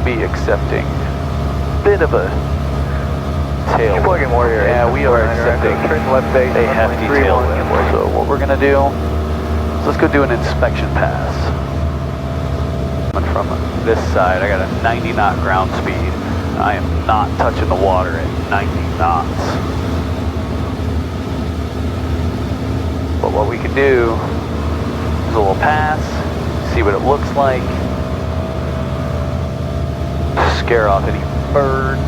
be accepting a bit of a tail. You're plugging more here. Yeah, we are accepting left base, a hefty tailwind. So what we're gonna do is let's go do an inspection pass. From this side, I got a 90 knot ground speed. I am not touching the water at 90 knots. But what we can do is a little pass, see what it looks like, scare off any birds.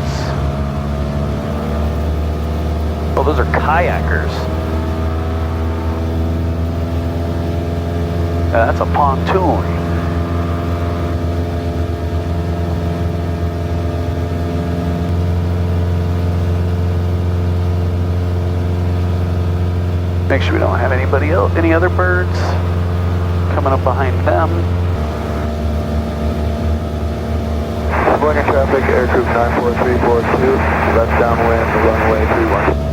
Oh, those are kayakers. That's a pontoon. Make sure we don't have anybody else, any other birds coming up behind them. Morning traffic, air group 94342, left downwind, runway 31.